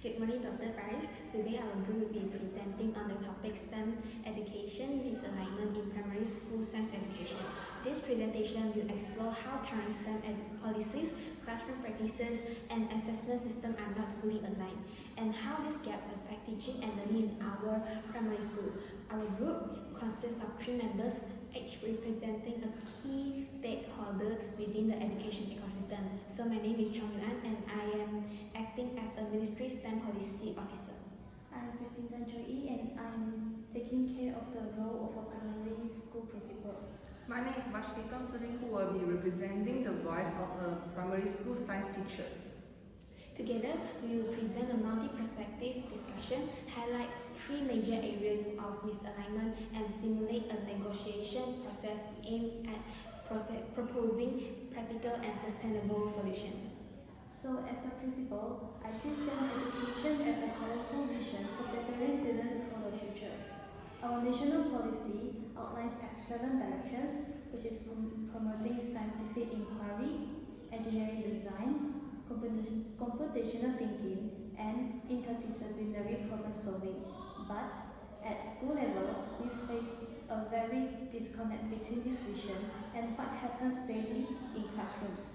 Good morning, Dr. Faris. Today our group will be presenting on the topic STEM education misalignment in primary school science education. This presentation will explore how current STEM policies, classroom practices, and assessment system are not fully aligned, and how these gaps affect teaching and learning in our primary school. Our group consists of 3 members, each representing a key stakeholder within the education ecosystem. So my name is Chong Yuan and I am acting as a Ministry STEM Policy Officer. I'm President Joy and I'm taking care of the role of a primary school principal. My name is Vashtiton Ziling, who will be representing the voice of a primary school science teacher. Together, we will present a multi-perspective discussion, highlight 3 major areas of misalignment, and simulate a negotiation process aimed at proposing practical and sustainable solutions. So, as a principal, I see STEM education as a powerful vision for preparing students for the future. Our national policy outlines 7 directions, which is promoting scientific inquiry, engineering design, computational thinking, and interdisciplinary problem solving. But at school level, we face a very disconnect between this vision and what happens daily in classrooms.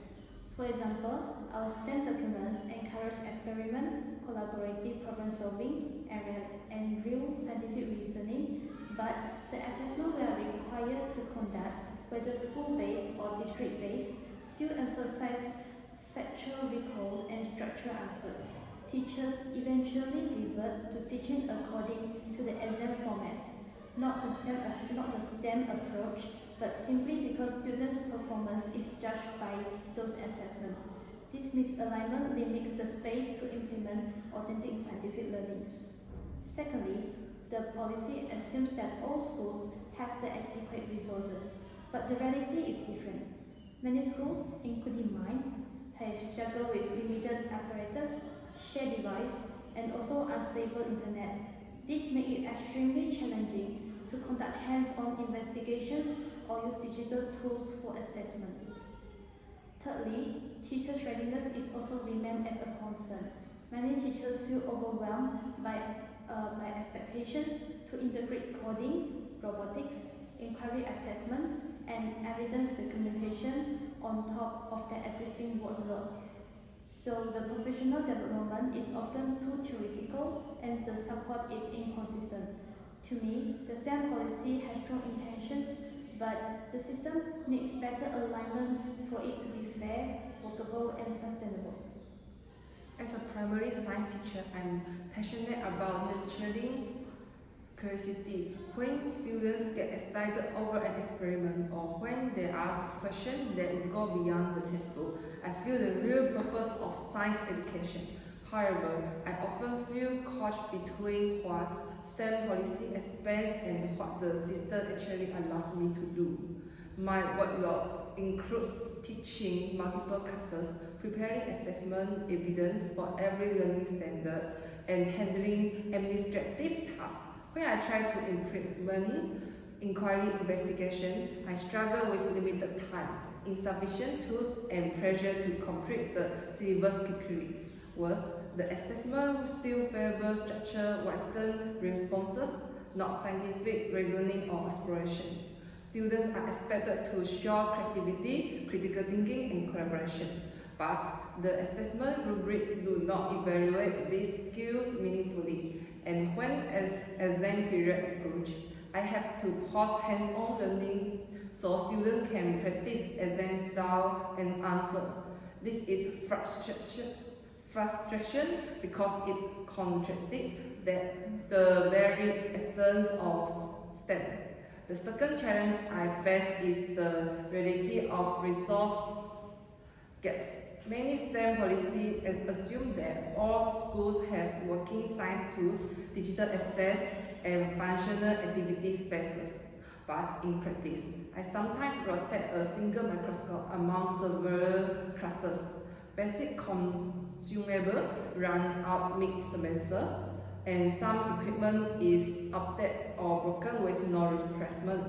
For example, our STEM documents encourage experiment, collaborative problem solving, and real scientific reasoning, but the assessment we are required to conduct, whether school-based or district-based, still emphasize factual recall and structural answers. Teachers eventually revert to teaching according to the exam format, not the STEM approach, but simply because students' performance is judged by those assessments. This misalignment limits the space to implement authentic scientific learnings. Secondly, the policy assumes that all schools have the adequate resources, but the reality is different. Many schools, including mine, have struggled with limited apparatus, shared device, and also unstable internet. This makes it extremely challenging to conduct hands-on investigations or use digital tools for assessment. Thirdly, teachers' readiness is also remained as a concern. Many teachers feel overwhelmed by expectations to integrate coding, robotics, inquiry assessment, and evidence documentation on top of their existing workload. So the professional development is often too theoretical and the support is inconsistent. To me, the STEM policy has strong intentions, but the system needs better alignment for it to be fair, workable, and sustainable. As a primary science teacher, I'm passionate about nurturing curiosity. When students get excited over an experiment or when they ask questions that go beyond the textbook, I feel the real purpose of science education. However, I often feel caught between what STEM policy expects and what the system actually allows me to do. My workload includes teaching multiple classes, preparing assessment evidence for every learning standard, and handling administrative tasks. When I try to implement inquiry investigation, I struggle with limited time, insufficient tools, and pressure to complete the syllabus quickly. Worse, the assessment still favors structure-weighted responses, not scientific reasoning or exploration. Students are expected to show creativity, critical thinking, and collaboration. But the assessment rubrics do not evaluate these skills meaningfully, and when exam period approaches, I have to pause hands-on learning so students can practice exam style and answer. This is frustration because it contradicts the very essence of STEM. The second challenge I face is the reality of resource gaps. Many STEM policies assume that all schools have working science tools, digital access, and functional activity spaces. But in practice, I sometimes rotate a single microscope among several classes. Basic consumables run out mid-semester, and some equipment is outdated or broken with no replacement.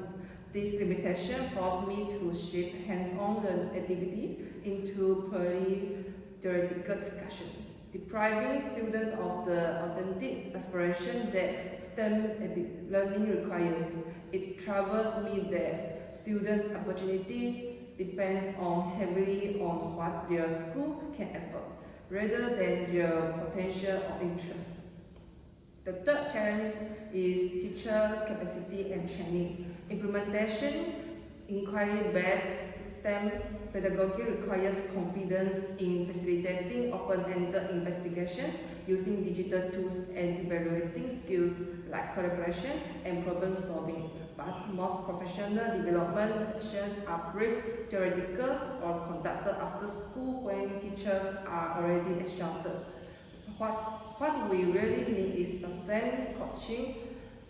This limitation forced me to shift hands-on activity into purely theoretical discussion, depriving students of the aspiration that STEM learning requires. It troubles me that students' opportunity depends heavily on what their school can offer, rather than their potential or interest. The third challenge is teacher capacity and training. Implementation, inquiry-based STEM pedagogy requires confidence in facilitating open-ended investigations using digital tools and evaluating skills like collaboration and problem solving. But most professional development sessions are brief, theoretical, or conducted after school when teachers are already exhausted. What we really need is sustained coaching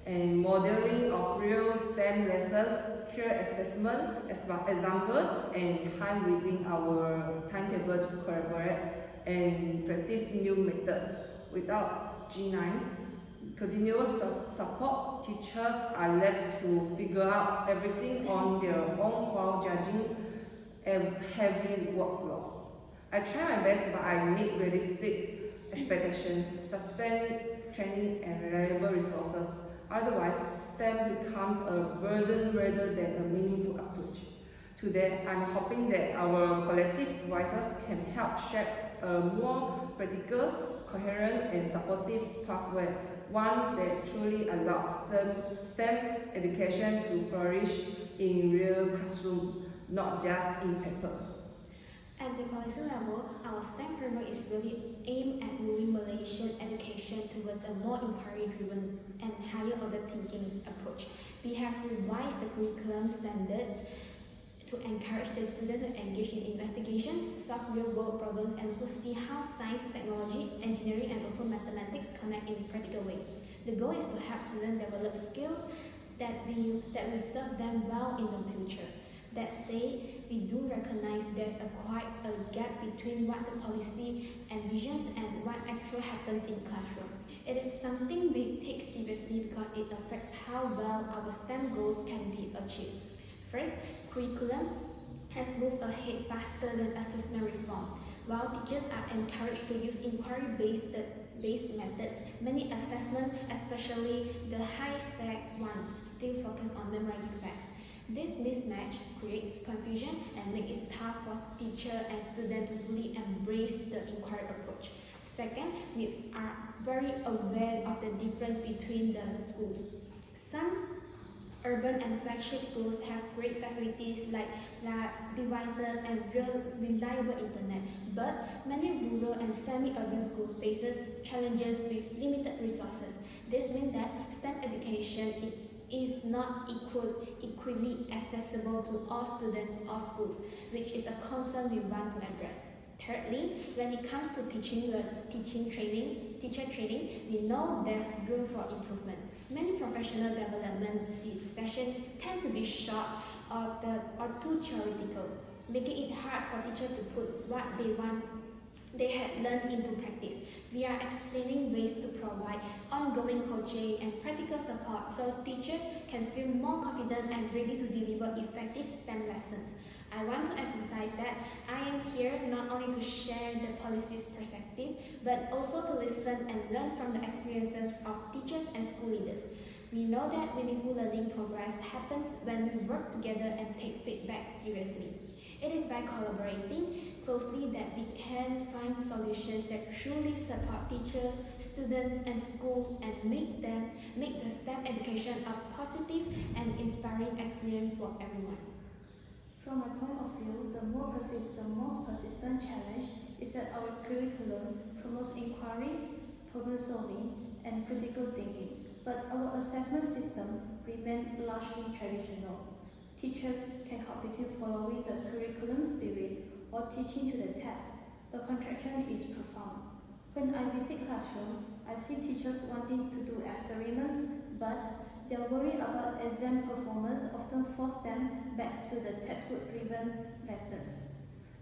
and modeling of real STEM lessons, peer assessment, example, and time within our timetable to collaborate and practice new methods. Without G9, continuous support, teachers are left to figure out everything on their own while judging a heavy workload. I try my best, but I need realistic expectations, sustained training, and reliable resources. Otherwise, STEM becomes a burden rather than a meaningful approach. Today, I'm hoping that our collective voices can help shape a more practical, coherent, and supportive pathway, one that truly allows STEM education to flourish in real classroom, not just in paper. At the policy level, our STEM framework is really aimed at moving Malaysian education towards a more inquiry-driven and higher-order thinking approach. We have revised the curriculum standards to encourage the student to engage in investigation, solve real-world problems, and also see how science, technology, engineering, and also mathematics connect in a practical way. The goal is to help students develop skills that will serve them well in the future. That said, we do recognize there's quite a gap between what the policy envisions and what actually happens in classroom. It is something we take seriously because it affects how well our STEM goals can be achieved. First, curriculum has moved ahead faster than assessment reform. While teachers are encouraged to use inquiry-based methods, many assessments, especially the high-stake ones, still focus on memorizing facts. This mismatch creates confusion and makes it tough for teacher and student to fully embrace the inquiry approach. Second, we are very aware of the difference between the schools. Some urban and flagship schools have great facilities like labs, devices, and reliable internet, but many rural and semi-urban schools faces challenges with limited resources. This means that STEM education is not equally accessible to all students or schools, which is a concern we want to address. Thirdly, when it comes to teacher training, we know there's room for improvement. Many professional development sessions tend to be short or too theoretical, making it hard for teachers to put what they had learned into practice. We are explaining ways to provide ongoing coaching and practical support so teachers can feel more confident and ready to deliver effective STEM lessons. I want to emphasize that I am here not only to share the policy's perspective, but also to listen and learn from the experiences of teachers and school leaders. We know that meaningful learning progress happens when we work together and take feedback seriously. It is by collaborating closely that we can find solutions that truly support teachers, students, and schools and make the STEM education a positive and inspiring experience for everyone. From my point of view, the most persistent challenge is that our curriculum promotes inquiry, problem solving, and critical thinking, but our assessment system remains largely traditional. Teachers can continue following the curriculum spirit or teaching to the test. The contraction is profound. When I visit classrooms, I see teachers wanting to do experiments, but their worry about exam performance often force them back to the textbook-driven lessons.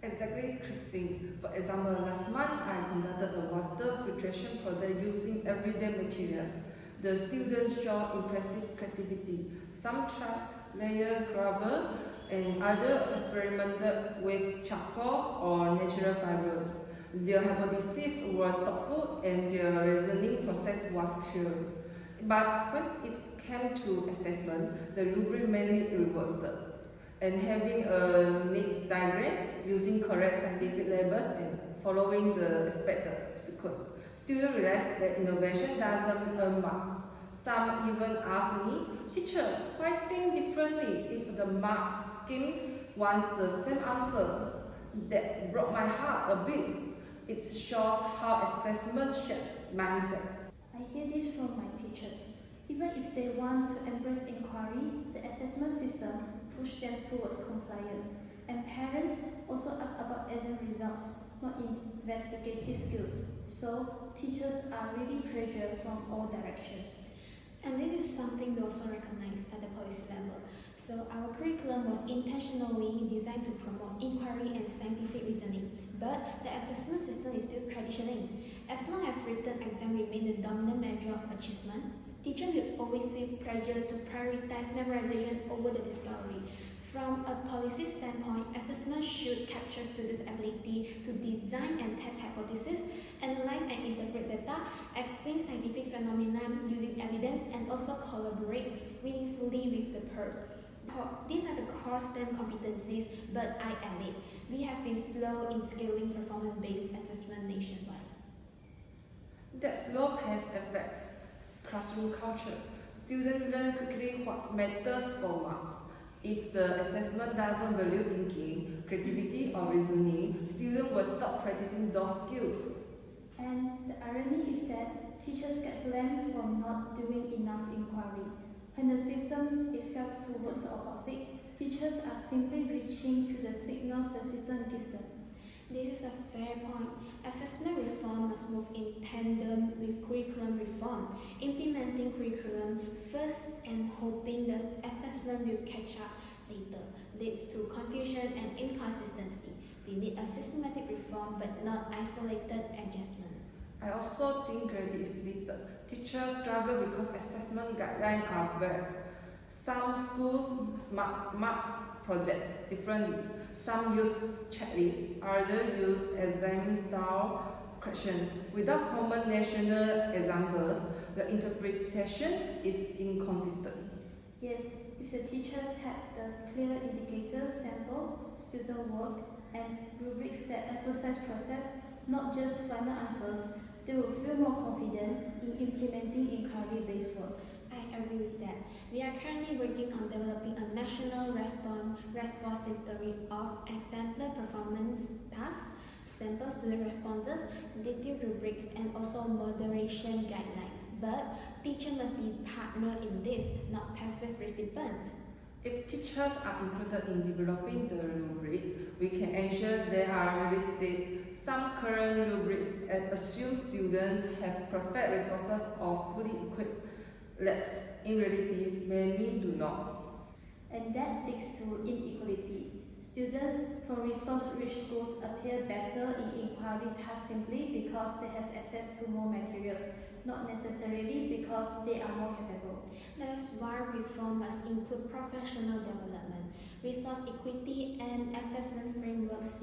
Exactly, Christine. For example, last month I conducted a water filtration project using everyday materials. The students showed impressive creativity. Some tried layer rubber and others experimented with charcoal or natural fibers. Their hypotheses were thoughtful and their reasoning process was clear. But when it came to assessment, the rubric mainly reverted. And having a neat diagram, using correct scientific labels and following the expected sequence, students realized that innovation doesn't earn marks. Some even asked me, "Teacher, why think differently if the marks scheme wants the same answer?" That broke my heart a bit. It shows how assessment shapes mindset. I hear this from my teachers. Even if they want to embrace inquiry, the assessment system pushes them towards compliance. And parents also ask about exam results, not investigative skills. So teachers are really pressured from all directions. And this is something we also recognize at the policy level. So our curriculum was intentionally designed to promote inquiry and scientific reasoning, but the assessment system is still traditional. As long as written exam remain the dominant measure of achievement, teachers will always feel pressure to prioritize memorization over the discovery. From a policy standpoint, assessment should capture students' ability to design and test hypotheses, analyze and interpret data, explain scientific phenomena using evidence, and also collaborate meaningfully with the peers. These are the core STEM competencies, but I admit, we have been slow in scaling performance-based assessment nationwide. That slow pace affects classroom culture. Students learn quickly what matters for marks. If the assessment doesn't value thinking, creativity, or reasoning, students will stop practicing those skills. And the irony is that teachers get blamed for not doing enough inquiry. When the system itself towards the opposite, teachers are simply reaching to the signals the system gives them. This is a fair point. Assessment reform must move in tandem with curriculum reform. Implementing curriculum first and hoping the assessment will catch up later leads to confusion and inconsistency. We need a systematic reform but not isolated adjustment. I also think credit is little. Teachers struggle because assessment guidelines are vague. Some schools mark projects differently. Some use checklists, others use exam-style questions. Without common national examples, the interpretation is inconsistent. Yes, if the teachers had the clear indicators, sample, student work, and rubrics that emphasize process, not just final answers, they will feel more confident in implementing inquiry-based work. I agree with that. We are currently working on developing a national repository of exemplar performance tasks, sample student responses, detailed rubrics, and also moderation guidelines. But teachers must be partner in this, not passive recipients. If teachers are included in developing the rubric, we can ensure they are realistic. Some current rubrics assume students have perfect resources or fully equipped labs. In reality, many do not. And that leads to inequality. Students from resource-rich schools appear better in inquiry tasks simply because they have access to more materials, not necessarily because they are more capable. That is why reform must include professional development, resource equity, and assessment frameworks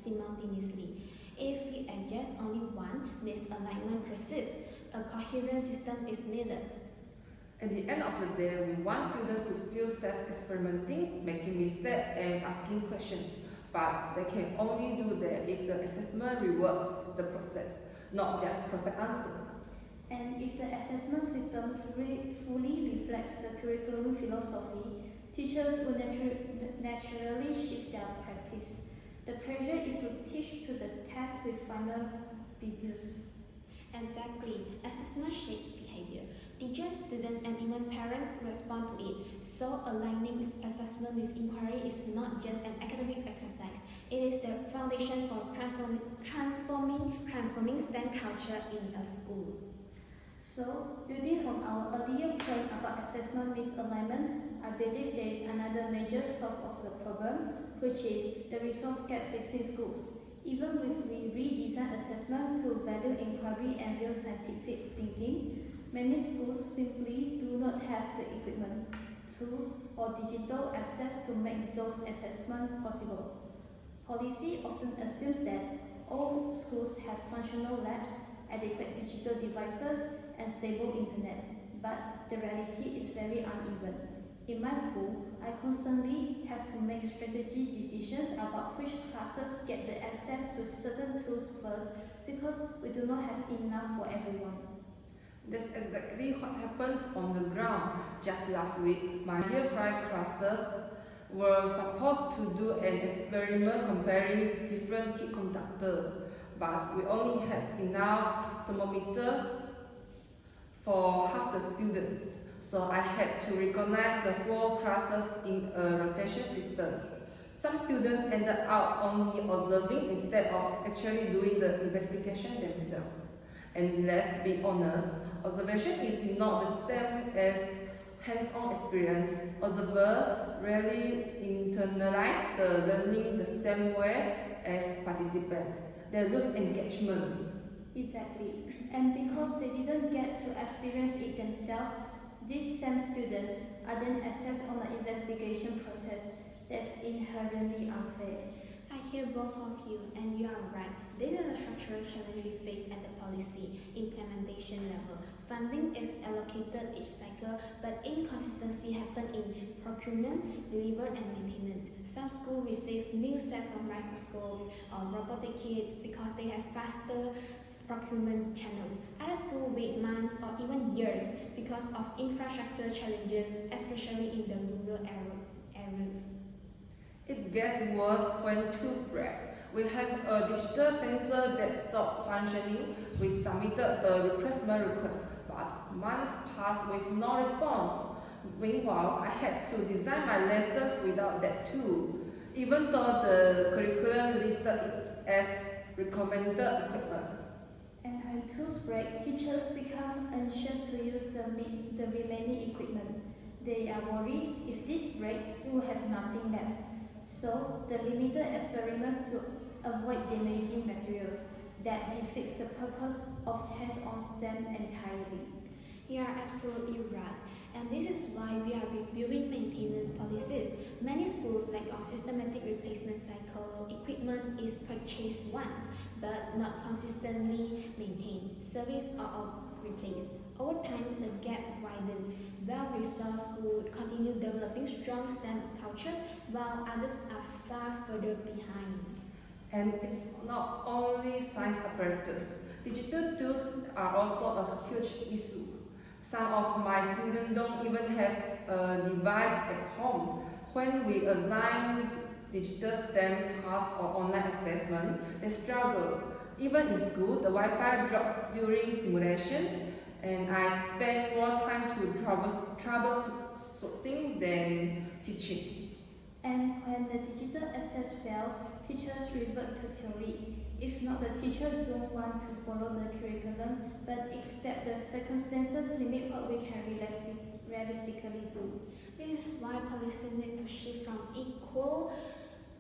simultaneously. If we adjust only one, misalignment persists. A coherent system is needed. At the end of the day, we want students to feel safe experimenting, making mistakes, and asking questions. But they can only do that if the assessment rewards the process, not just perfect answer. And if the assessment system fully reflects the curriculum philosophy, teachers will naturally shift their practice. The pressure is to teach to the test with final reduced. Exactly. Assessment shapes behavior. Teachers, students, and even parents respond to it. So aligning assessment with inquiry is not just an academic exercise. It is the foundation for transforming STEM culture in a school. So, building on our earlier point about assessment misalignment, I believe there is another major source of the problem, which is the resource gap between schools. Even if we redesign assessment to value inquiry and real scientific thinking, many schools simply do not have the equipment, tools, or digital access to make those assessments possible. Policy often assumes that all schools have functional labs, adequate digital devices, and stable internet. But the reality is very uneven. In my school, I constantly have to make strategy decisions about which classes get the access to certain tools first because we do not have enough for everyone. That's exactly what happens on the ground. Just last week, my Year 5 classes were supposed to do an experiment comparing different heat conductors, but we only had enough thermometer for half the students, so I had to recognize the whole classes in a rotation system. Some students ended up only observing instead of actually doing the investigation themselves. And let's be honest, observation is not the same as hands-on experience. Observers rarely internalize the learning the same way as participants. They lose engagement. Exactly. And because they didn't get to experience it themselves, these same students are then assessed on the investigation process. That's inherently unfair. I hear both of you, and you are right. This is a structural challenge we face at the policy implementation level. Funding is allocated each cycle, but inconsistency happens in procurement, delivery, and maintenance. Some schools receive new sets of microscopes or robotic kits because they have faster procurement channels. Other schools wait months or even years because of infrastructure challenges, especially in the rural areas. It gets worse when tools break. We have a digital sensor that stopped functioning. We submitted a replacement request, but months passed with no response. Meanwhile, I had to design my lessons without that tool, even though the curriculum listed it as recommended equipment. And when tools break, teachers become anxious to use the remaining equipment. They are worried if this breaks, we will have nothing left. So, the limited experiments to avoid damaging materials that defeats the purpose of hands-on STEM entirely. You are absolutely right, and this is why we are reviewing maintenance policies. Many schools lack of systematic replacement cycle. Equipment is purchased once, but not consistently maintained, serviced, or replaced. Over time, the gap widens. Well-resourced schools continue developing strong STEM cultures, while others are far further behind. And it's not only science apparatus. Digital tools are also a huge issue. Some of my students don't even have a device at home. When we assign digital STEM tasks or online assessment, they struggle. Even in school, the Wi-Fi drops during simulation, and I spend more time to troubleshooting than teaching. And when the digital access fails, teachers revert to theory. It's not the teacher don't want to follow the curriculum, but it's that the circumstances limit what we can realistically do. This is why policy needs to shift from equal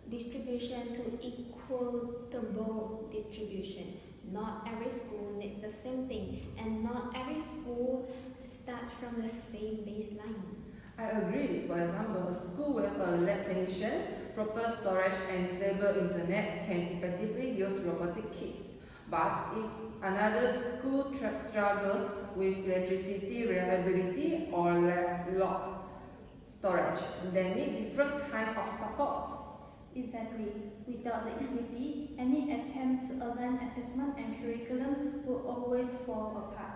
distribution to equitable distribution. Not every school needs the same thing, and not every school starts from the same baseline. I agree. For example, a school with a lab technician, proper storage, and stable internet can effectively use robotic kits. But if another school struggles with electricity reliability or lock storage, they need different kinds of support. Exactly. Without the equity, any attempt to align assessment and curriculum will always fall apart.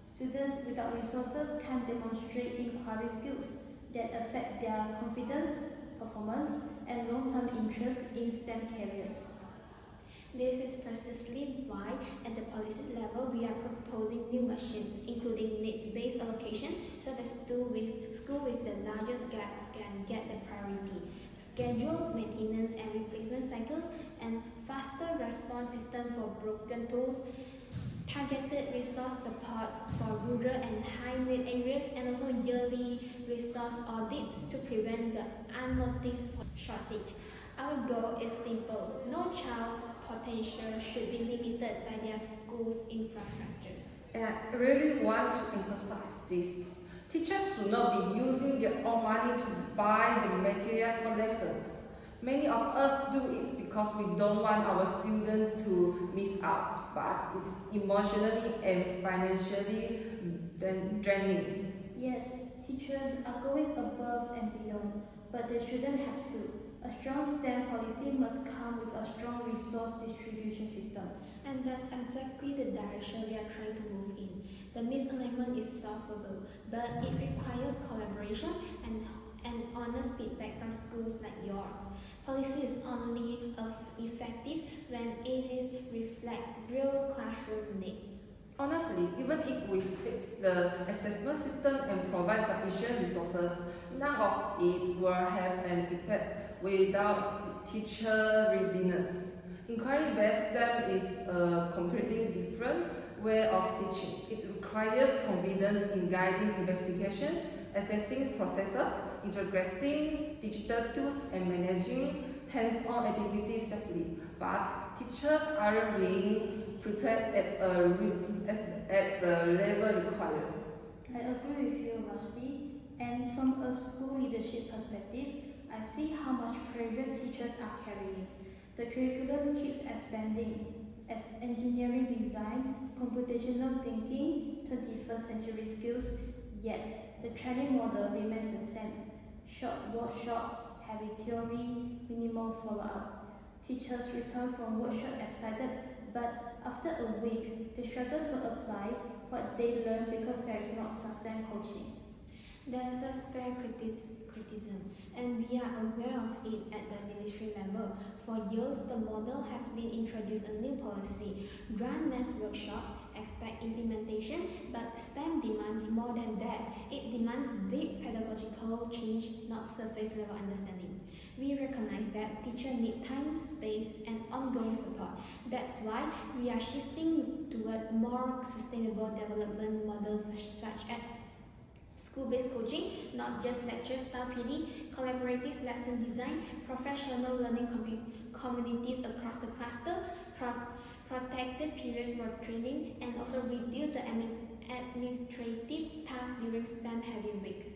Students without resources can't demonstrate inquiry skills that affect their confidence, performance, and long-term interest in STEM careers. This is precisely why, at the policy level, we are proposing new machines, including needs-based allocation, so the school with the largest gap can get the priority, scheduled maintenance and replacement cycles, and faster response system for broken tools, targeted resource support for rural and high-need areas, and also yearly resource audits to prevent the unnoticed shortage. Our goal is simple: no child's potential should be limited by their school's infrastructure. And I really want to emphasize this. Teachers should not be using their own money to buy the materials for lessons. Many of us do it because we don't want our students to miss out. but it is emotionally and financially draining. Yes, teachers are going above and beyond, but they shouldn't have to. A strong STEM policy must come with a strong resource distribution system. And that's exactly the direction we are trying to move in. The misalignment is solvable, but it requires collaboration and honest feedback from schools like yours. Policy is only effective when it is reflect real classroom needs. Honestly, even if we fix the assessment system and provide sufficient resources, none of it will have an impact without teacher readiness. Inquiry-based STEM is a completely different way of teaching. It requires confidence in guiding investigations, assessing processes, integrating digital tools, and managing hands-on activities safely. But teachers aren't being prepared at the level required. I agree with you, Rusty. And from a school leadership perspective, I see how much pressure teachers are carrying. The curriculum keeps expanding as engineering design, computational thinking, 21st century skills, yet the training model remains the same. Short workshops, heavy theory, minimal follow-up. Teachers return from workshop excited, but after a week, they struggle to apply what they learned because there is not sustained coaching. There's a fair criticism, and we are aware of it at the ministry level. For years, the model has been introduced a new policy, grant mass workshop, expect implementation, but STEM demands more than that. It demands deep pedagogical change, not surface level understanding. We recognize that teachers need time, space, and ongoing support. That's why we are shifting toward more sustainable development models such as school-based coaching, not just lecture-style PD, collaborative lesson design, professional learning communities across the cluster, protected periods for training, and also reduce the administrative tasks during STEM-heavy weeks.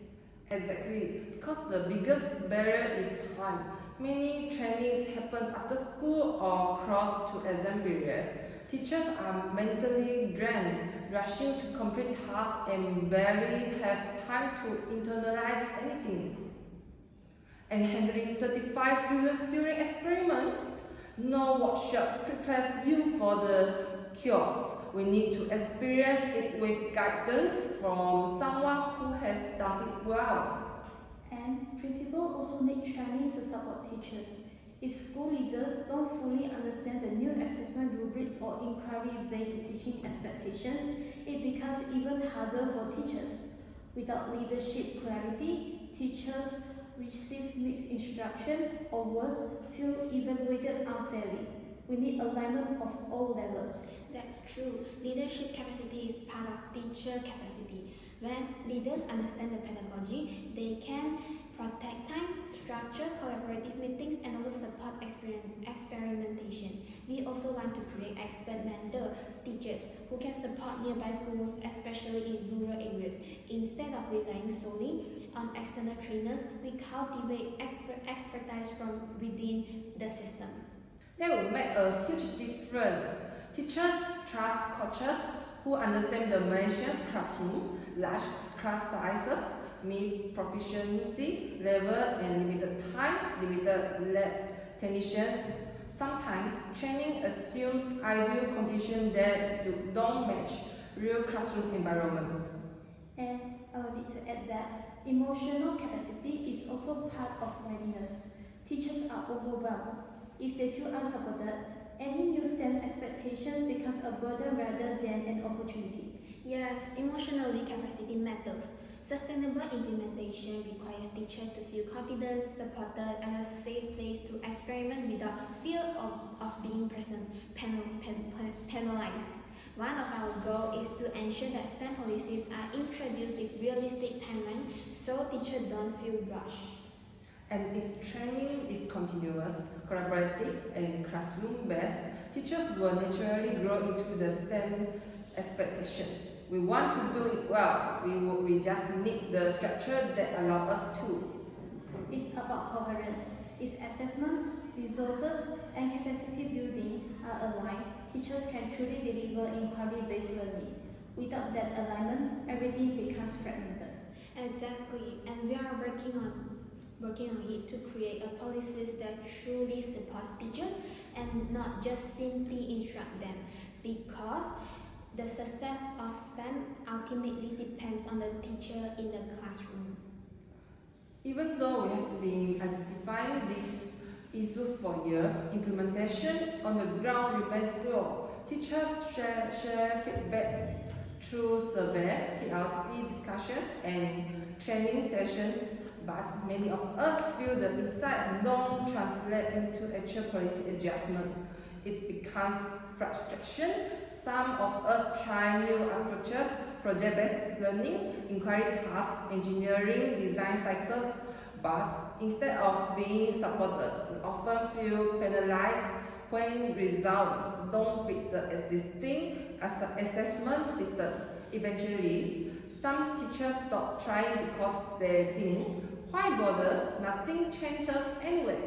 Exactly, because the biggest barrier is time. Many trainings happen after school or close to exam period. Teachers are mentally drained, rushing to complete tasks and barely have time to internalize anything. And handling 35 students during experiments? No workshop prepares you for the chaos. We need to experience it with guidance from someone who has done it well. And principals also need training to support teachers. If school leaders don't fully understand the new assessment rubrics or inquiry-based teaching expectations, it becomes even harder for teachers. Without leadership clarity, teachers receive mixed instruction or worse, feel evaluated unfairly. We need alignment of all levels. That's true. Leadership capacity is part of teacher capacity. When leaders understand the pedagogy, they can protect time, structure collaborative meetings, and also support experimentation. We also want to create expert mentor teachers who can support nearby schools, especially in rural areas. Instead of relying solely on external trainers, we cultivate expertise from within the system. That will make a huge difference. Teachers trust coaches who understand the management classroom, large class sizes, means proficiency level, and limited time, limited lab technicians. Sometimes training assumes ideal conditions that don't match real classroom environments. And I will need to add that emotional capacity is also part of readiness. Teachers are overwhelmed. If they feel unsupported, any new STEM expectations becomes a burden rather than an opportunity. Yes, emotionally capacity matters. Sustainable implementation requires teachers to feel confident, supported, and a safe place to experiment without fear of being penalized. One of our goals is to ensure that STEM policies are introduced with realistic timelines so teachers don't feel rushed. And if training is continuous, collaborative, and classroom-based, teachers will naturally grow into the STEM expectations. We want to do it well, we just need the structure that allows us to. It's about coherence. If assessment, resources, and capacity building are aligned, teachers can truly deliver inquiry-based learning. Without that alignment, everything becomes fragmented. Exactly, and we are working on it to create a policies that truly supports teachers and not just simply instruct them, because the success of STEM ultimately depends on the teacher in the classroom. Even though we have been identifying these issues for years, implementation on the ground remains slow. Teachers share feedback through survey, PLC discussions, and training sessions, but many of us feel the insight don't translate into actual policy adjustment. It becomes frustration. Some of us try new approaches, project-based learning, inquiry tasks, engineering, design cycles, but instead of being supported, we often feel penalized when results don't fit the existing assessment system. Eventually, some teachers stop trying because they think, why bother? Nothing changes anyway.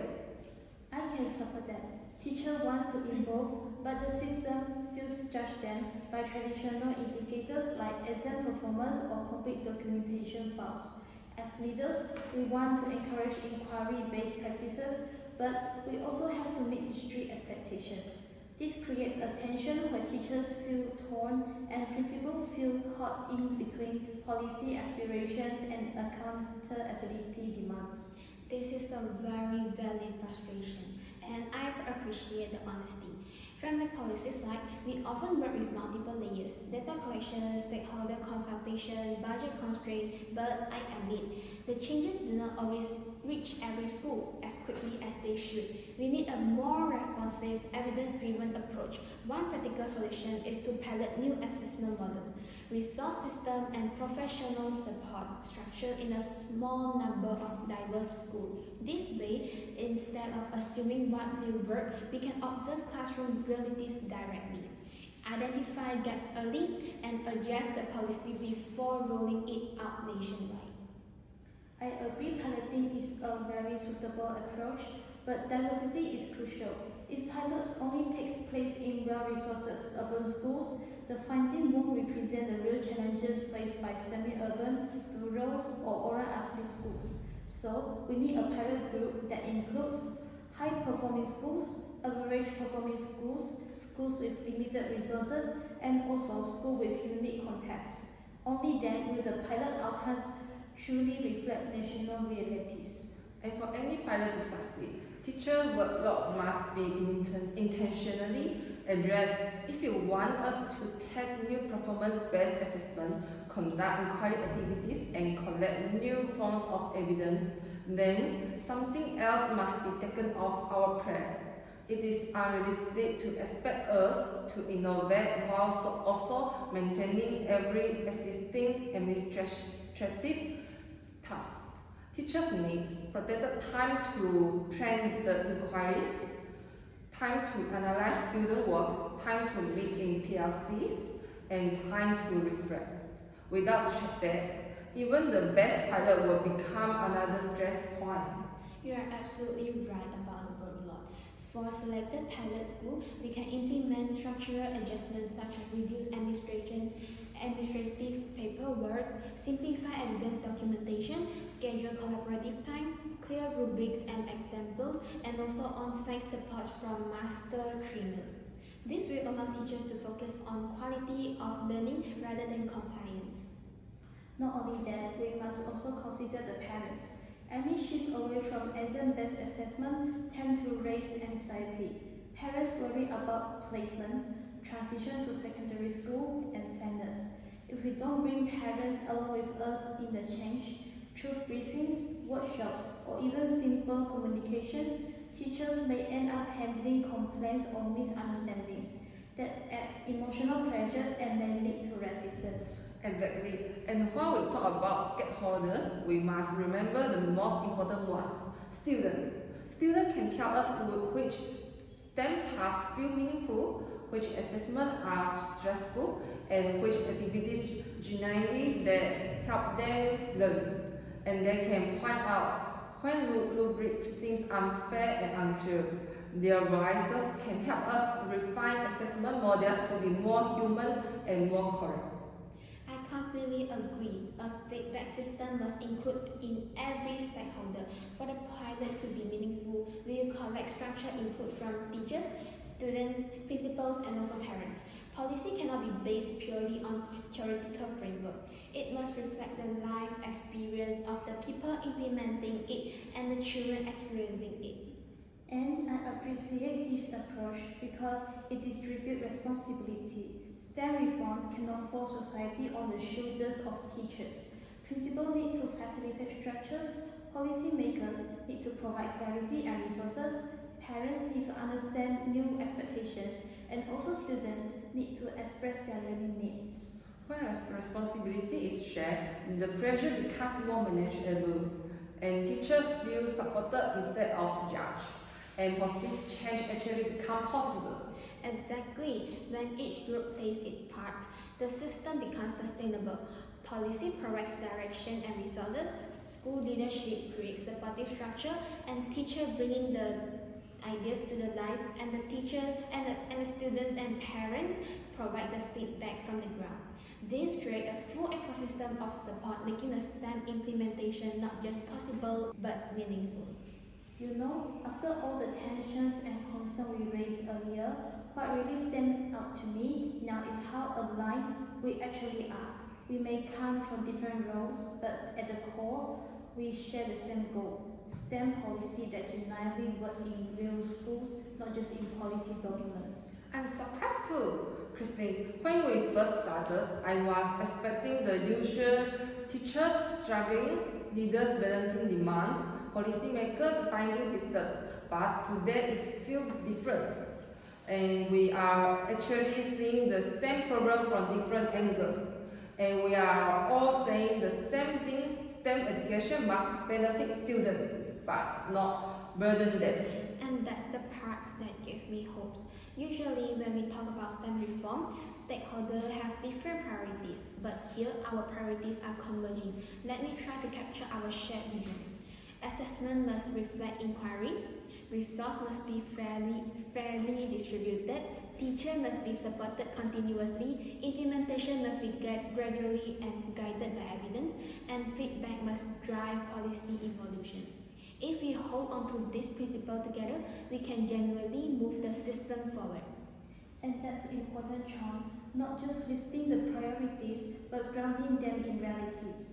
I can support that. Teacher wants to involve, but the system still judges them by traditional indicators like exam performance or complete documentation files. As leaders, we want to encourage inquiry-based practices, but we also have to meet strict expectations. This creates a tension where teachers feel torn and principals feel caught in between policy aspirations and accountability demands. This is a very valid frustration, and I appreciate the honesty. From the policy side, we often work with multiple layers: data collection, stakeholder consultation, budget constraint, but I admit, the changes do not always reach every school as quickly as they should. We need a more responsive, evidence-driven approach. One practical solution is to pilot new assessment models, resource system, and professional support structure in a small number of diverse schools. This way, instead of assuming what will work, we can observe classroom realities directly, identify gaps early, and adjust the policy before rolling it out nationwide. I agree piloting is a very suitable approach, but diversity is crucial. If pilots only takes place in well-resourced urban schools, the finding won't represent the real challenges faced by semi-urban, rural, or oral ASME schools. So, we need a pilot group that includes high-performing schools, average-performing schools, schools with limited resources, and also schools with unique contexts. Only then will the pilot outcomes truly reflect national realities. And for any pilot to succeed, teacher workload must be intentionally addressed. If you want us to test new performance-based assessment, conduct inquiry activities, and collect new forms of evidence, then something else must be taken off our plate. It is unrealistic to expect us to innovate while also maintaining every existing administrative task. Teachers need protected time to train the inquiries, time to analyze student work, time to meet in PLCs, and time to reflect. Without that, even the best pilot will become another stress point. You are absolutely right about the workload. For selected pilot schools, we can implement structural adjustments such as reduce administrative paperwork, simplify evidence documentation, schedule collaborative time, clear rubrics and examples, and also on-site support from master trainers. This will allow teachers to focus on quality of learning rather than compliance. Not only that, we must also consider the parents. Any shift away from exam-based assessment tend to raise anxiety. Parents worry about placement, transition to secondary school, and fairness. If we don't bring parents along with us in the change, through briefings, workshops, or even simple communications, teachers may end up handling complaints or misunderstandings that adds emotional pressures and may lead to resistance. Exactly. And while we talk about stakeholders, we must remember the most important ones: students. Students can tell us which STEM tasks feel meaningful, which assessments are stressful, and which activities genuinely that help them learn. And they can point out when rubric seems unfair and unclear. Their voices can help us refine assessment models to be more human and more correct. I completely agree. A feedback system must include in every stakeholder. For the pilot to be meaningful, we will collect structured input from teachers, students, principals, and also parents. Policy cannot be based purely on theoretical framework. It must reflect the life experience of the people implementing it and the children experiencing it. And I appreciate this approach because it distributes responsibility. STEM reform cannot force society on the shoulders of teachers. Principals need to facilitate structures, policymakers need to provide clarity and resources, parents need to understand new expectations, and also students need to express their learning needs. When responsibility is shared, the pressure becomes more manageable, and teachers feel supported instead of judged, and positive change actually becomes possible. Exactly. When each group plays its part, the system becomes sustainable. Policy provides direction and resources, school leadership creates supportive structure, and teachers bringing the ideas to the life, and the teachers and the students and parents provide the feedback from the ground. This creates a full ecosystem of support, making the STEM implementation not just possible but meaningful. You know, after all the tensions and concerns we raised earlier, what really stands out to me now is how aligned we actually are. We may come from different roles, but at the core, we share the same goal: STEM policy that genuinely works in real schools, not just in policy documents. I'm surprised too, Christine. When we first started, I was expecting the usual teachers struggling, leaders balancing demands, policymakers finding system. But today it feels different. And we are actually seeing the same problem from different angles. And we are all saying the same thing: STEM education must benefit students, but not burden them. And that's the part that gives me hopes. Usually when we talk about STEM reform, stakeholders have different priorities, but here our priorities are converging. Let me try to capture our shared vision. Assessment must reflect inquiry, resource must be fairly distributed, teacher must be supported continuously, implementation must be gradually and guided by evidence, and feedback must drive policy evolution. If we hold on to this principle together, we can genuinely move the system forward. And that's important, John, not just listing the priorities, but grounding them in reality.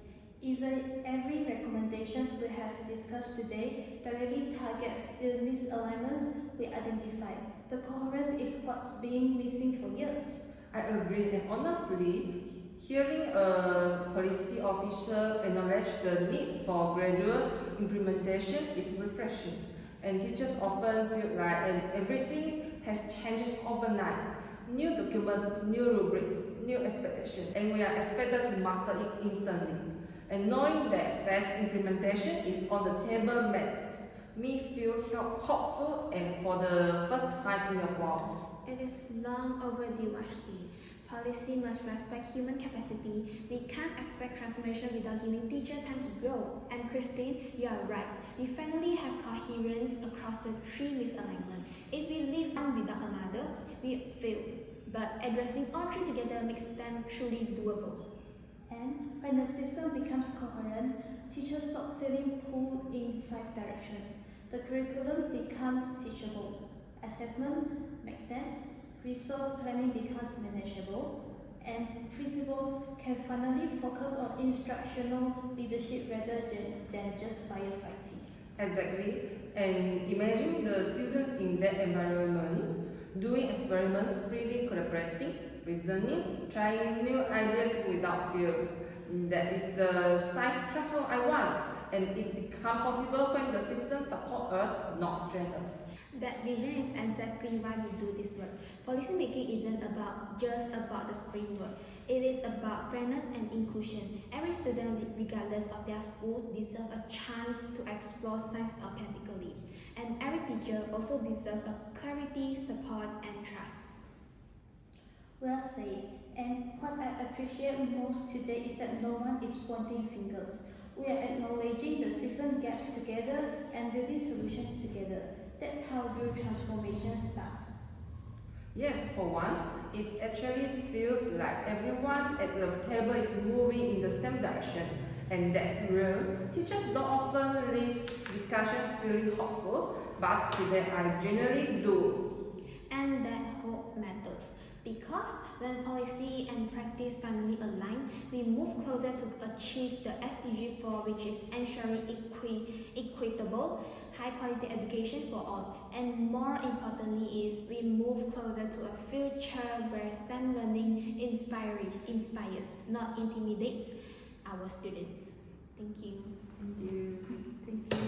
Even every recommendations we have discussed today directly targets the misalignments we identified. The coherence is what's been missing for years. I agree, and honestly, hearing a policy official acknowledge the need for gradual implementation is refreshing. And teachers often feel like everything has changed overnight. New documents, new rubrics, new expectations, and we are expected to master it instantly. And knowing that fast implementation is on the table makes me feel hopeful, and for the first time in a while. It is long overdue, Ashti. Policy must respect human capacity. We can't expect transformation without giving teachers time to grow. And Christine, you are right. We finally have coherence across the three misalignments. If we leave one without another, we fail. But addressing all three together makes them truly doable. And when the system becomes coherent, teachers stop feeling pulled in 5 directions. The curriculum becomes teachable. Assessment makes sense. Resource planning becomes manageable. And principals can finally focus on instructional leadership rather than just firefighting. Exactly. And imagine the students in that environment doing experiments, freely collaborating, reasoning, trying new ideas without fear. That is the science classroom I want, and it becomes possible when the system supports us, not strengthens us. That vision is exactly why we do this work. Policy making isn't just about the framework. It is about fairness and inclusion. Every student, regardless of their schools, deserves a chance to explore science authentically. And every teacher also deserves a clarity, support, and trust. Well said. And what I appreciate most today is that no one is pointing fingers. We are acknowledging the system gaps together and building solutions together. That's how real transformation starts. Yes, for once, it actually feels like everyone at the table is moving in the same direction. And that's real. Teachers don't often leave discussions feeling hopeful, but today I genuinely do. And that hope matters because when policy and practice finally align, we move closer to achieve the SDG 4, which is ensuring equitable, high quality education for all. And more importantly is we move closer to a future where STEM learning inspires, not intimidates our students. Thank you. Thank you. Thank you.